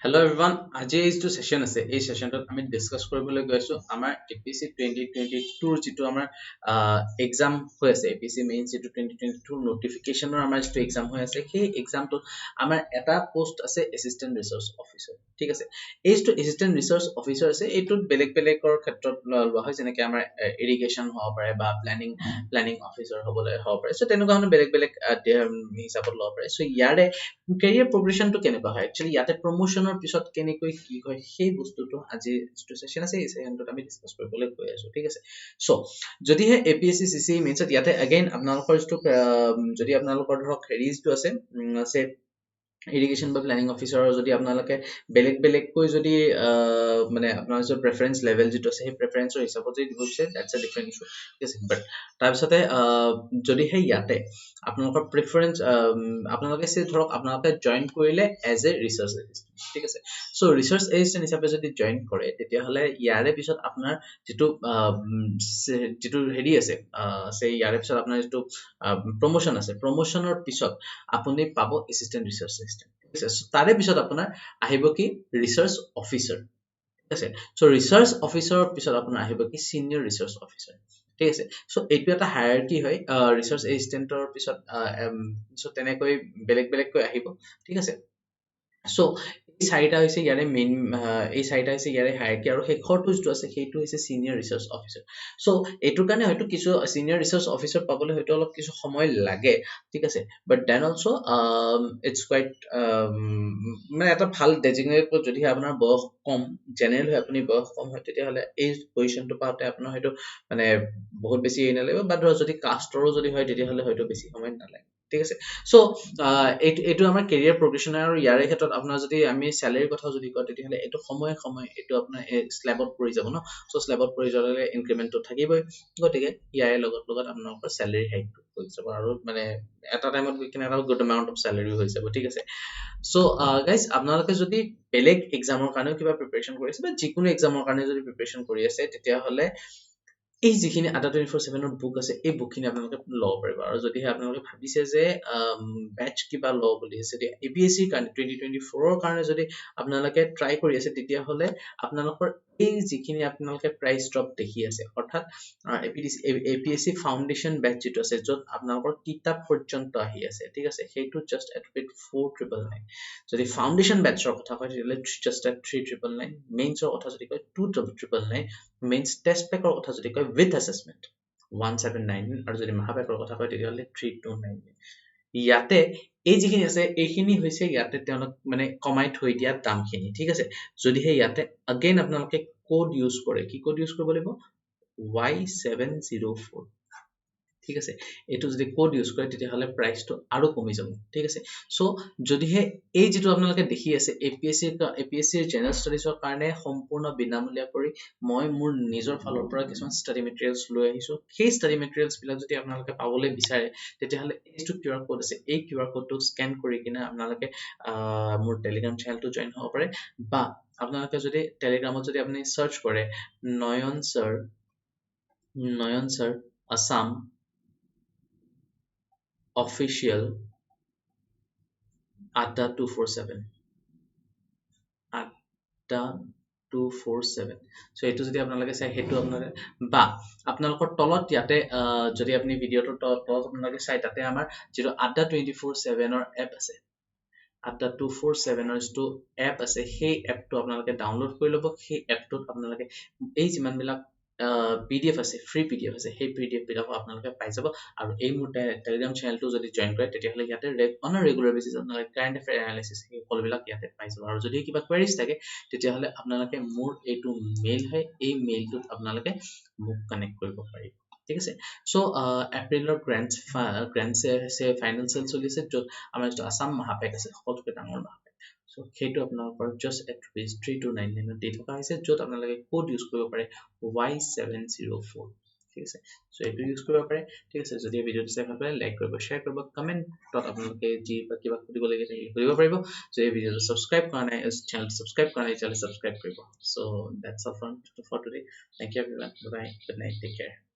Hello everyone, আজি এইটো session আছে এই সেশনটোত আমি ডিসকাস কৰিবলৈ গৈ আছো আমাৰ APSC 2022 যেটো আমাৰ এক্সাম হৈ আছে APSC মেইন যেটো 2022 নোটিফিকেশনৰ আমাৰ যেটো এক্সাম হৈ আছে সেই এক্সামটোত আমাৰ এটা পোষ্ট আছে এসিস্টেন্ট ৰিসাৰ্চ অফিচাৰ ঠিক আছে এইটো এসিস্টেন্ট ৰিসাৰ্চ অফিচাৰ আছে এইটোত বেলেগৰ ক্ষেত্ৰত লোৱা হয় যেনেকৈ আমাৰ ইৰিগেশন হ'ব পাৰে বা প্ল্যানিং অফিচাৰ হ'ব পাৰে সো তেনেকুৱা ধৰণৰ বেলেগ হিচাপত লোৱা পাৰে সো ইয়াৰে career progression to কেনেকুৱা হয় actually ইয়াতে promotionৰ পিছত কেনেকৈ কি হয় সেই বস্তুটো আজি যেটো সেশন আছে এই সেশনটোত আমি ডিসকাস কৰিবলৈ গৈ আছো ঠিক আছে সো যদি হে APSC CCE মেইনছত ইয়াতে again আপোনালোকৰ যেটো যদি আপোনালোকৰ ধৰক হেৰিজটো আছে ইৰিগেশন বা প্ল্যানিং অফিচাৰৰ যদি আপোনালোকে বেলেগ কৈ যদি মানে আপোনাৰ যে প্ৰেফাৰেন্স লেভেল যেটো আছে সেই প্ৰেফাৰেন্সৰ হিচাপত যদি দিব বিচাৰে দ্যাটস আ ডিফাৰেন্ট ইস্যু ঠিক আছে বাট তাৰ পিছতে যদি হে ইয়াতে আপোনালোকৰ প্ৰেফাৰেন্স আপোনালোকে সে ধৰক আপোনালোকে জয়েন কৰিলে এজ এ ৰিসাৰ্চ এসিস্টেন্ট ঠিক আছে সো ৰিসাৰ্চ এসিস্টেন্ট হিচাপে যদি জয়েন কৰে তেতিয়া হলে ইয়াৰে পিছত আপোনাৰ যেটো হেৰি আছে সে ইয়াৰে পিছত আপোনাৰ যেটো প্ৰমোশন আছে প্ৰমোশনৰ পিছত আপুনি পাব এসিস্টেন্ট ৰিসাৰ্চ এসিস্টেন্ট ঠিক আছে তাৰে পিছত আপোনাৰ আহিব কি ৰিসাৰ্চ অফিচাৰ ঠিক আছে সো ৰিসাৰ্চ অফিচাৰৰ পিছত আপোনাৰ আহিব কি সিনিয়ৰ ৰিসাৰ্চ অফিচাৰ ঠিক আছে সো এইটো এটা হায়াৰাৰ্কি হয় ৰিসাৰ্চ এসিস্টেন্টৰ পিছত সো তেনেকৈ বেলেগ কৈ আহিব ঠিক আছে সো এই চাৰিটা হৈছে ইয়াৰে মেইন এই চাৰিটা হৈছে ইয়াৰে হায়াৰাৰ্কি আৰু শেষৰটো যেটো আছে সেইটো হৈছে সিনিয়ৰ ৰিসাৰ্চ অফিচাৰ সো এটোৰ কাৰণে হয়তো কিছু সিনিয়ৰ ৰিসাৰ্চ অফিচাৰ পাবলৈ হয়তো অলপ কিছু সময় লাগে ঠিক আছে but then also it's quite মানে এটা ভাল ডেজিগনেট যদি আপোনাৰ বয়স কম জেনাৰেল হয় আপুনি বয়স কম হয় তেতিয়া হলে এই পজিশনটো পাওঁতে আপোনাৰ হয়তো মানে বহুত বেছি নালাগে বা ধৰ যদি কাষ্টৰো যদি হয় তেতিয়া হলে হয়তো বেছি সময় নালাগে ঠিক আছে সো এইটো আমাৰ কেৰিয়াৰ প্ৰগ্ৰেছন আৰু ইয়াৰে ক্ষেত্ৰত আপোনাৰ যদি আমি স্যালাৰিৰ কথা যদি কওঁ তেতিয়া হলে এইটো সময় এইটো আপোনাৰ স্ল্যাবত পৰি যাব ন সো স্ল্যাবত পৰি যালে ইনক্ৰিমেন্টটো থাকিবই গতিকে ইয়াৰে লগত আপোনালোকৰ স্যালাৰি হাইকটো হৈ যাব আৰু মানে এটা টাইমত গৈ কিনে এটা গুড এমাউন্ট অফ স্যালাৰি হৈ যাব ঠিক আছে সো গাইস আপোনালোকে যদি বেলেগ এক্সামৰ কাৰণে কিবা প্ৰিপাৰেচন কৰি আছে বা যিকোনো এক্সামৰ কাৰণে যদি প্ৰিপাৰেচন কৰি আছে তেতিয়া হলে এই যিখিনি আটা 24/7 ৰ বুক আছে এই বুকখিনি আপোনালোকে লব পাৰিব আৰু যদি আপোনালোকে ভাবিছে যে ব্যাচ কিবা ল বুলি আছে যদি APSC কাৰণে 2024 ৰ কাৰণে যদি আপোনালোকে ট্ৰাই কৰি আছে তেতিয়া হলে আপোনালোকৰ এই যিখিনি আপোনালোকে প্ৰাইস ড্ৰপ দেখি আছে অৰ্থাৎ APSC ফাউন্ডেশন ব্যাচ যেটো আছে যত আপোনালোকৰ কিতাপ পৰ্যন্ত আহি আছে ঠিক আছে সেইটো জাস্ট এট 4999 যদি ফাউন্ডেশন ব্যাচৰ কথা কয় তেতিয়া জাস্ট এট 3999 মেইনছৰ কথা যদি কয় 2999 মেইনছ টেষ্ট পেকৰ কথা যদি কয় with assessment 1799 আৰু যদি মহাপেকৰ কথা কয় তেতিয়া হলে 3299 ইয়াতে এই যিখিনি আছে এইখিনি হৈছে ইয়াতে তেওঁলোক মানে কমাই থৈ দিয়া দামখিনি ঠিক আছে যদিহে ইয়াতে again আপোনালোকে কোড ইউজ কৰে কি কোড ইউজ কৰিব লাগিব Y704 ঠিক আছে এটো যদি কোড ইউজ কৰে তেতিয়া হলে প্ৰাইসটো আৰু কমি যাব ঠিক আছে সো যদিহে এই যেটো আপোনালোকে দেখি আছে APSC জেনাৰেল ষ্টাডিজৰ কাৰণে সম্পূৰ্ণ বিনামূলীয়া কৰি মই মোৰ নিজৰ ফালৰ পৰা কিছুমান ষ্টাডি মেটেৰিয়েলছ লৈ আহিছো সেই ষ্টাডি মেটেৰিয়েলছ বিলাক যদি আপোনালোকে পাবলৈ বিচাৰে তেতিয়া হলে এইটো কিউআৰ কোড আছে এই কিউআৰ কোডটো স্ক্যান কৰি কিনে আপোনালোকে মোৰ টেলিগ্ৰাম চেনেলটো জয়েন হ'ব পাৰে বা আপোনালোকে যদি টেলিগ্ৰামত যদি আপুনি সাৰ্চ কৰে নয়ন sir ASSAM official ADDA 247 so এটো যদি আপোনালোকে চাই হেতু আপোনালোকে বা আপোনালোকৰ তলত ইয়াতে যদি আপুনি ভিডিওটো তলত আপোনালোকে চাই তাতে আমাৰ যেটো ADDA 24/7 ৰ এপ আছে ADDA 247 ৰ যেটো এপ আছে সেই এপটো আপোনালোকে ডাউনলোড কৰি লব সেই এপটোত আপোনালোকে এই যিমান বিলাক PDF আছে ফ্ৰী PDF আছে সেই PDF বিলাক আপোনালোকে পাই যাব আৰু এই মোৰ টেলিগ্ৰাম চেনেলটো যদি জয়েন কৰে তেতিয়া হলে ইয়াতে অন ৰেগুলাৰ বেচিছ আপোনালোকে কাৰেন্ট এফেয়াৰ এনালাইসিস এই সকলোবিলাক ইয়াতে পাই যাব আৰু যদি কিবা কোৱেৰিজ থাকে তেতিয়া হলে আপোনালোকে মোৰ এইটো মেইল হয় এই মেইলটোত আপোনালোকে মোক কানেক্ট কৰিব পাৰিব ঠিক আছে সো এপ্ৰিলৰ গ্ৰেন্ডছ ফাইনান্সিয়েল চলিছে যত আমাৰ যেটো আসাম মহাপেক আছে সকলোতকৈ ডাঙৰ মহাপেক সো সেইটো আপোনালোকৰ জাস্ট এট rupees 3299 দি থকা হৈছে যত আপোনালোকে কোড ইউজ কৰিব পাৰে Y704 ঠিক আছে সো এইটো ইউজ কৰিব পাৰে ঠিক আছে যদি ভিডিওটো চাই ভাল পায় লাইক কৰিব শেয়াৰ কৰিব কমেন্টত আপোনালোকে যি কিবা সুধিব লাগে কৰিব পাৰিব যদি ভিডিওটো সাবস্ক্ৰাইব কৰা নাই চেনেলটো সাবস্ক্ৰাইব কৰা নাই চেনেলটো সাবস্ক্ৰাইব কৰিব so that's all for today thank you everyone bye bye good night take care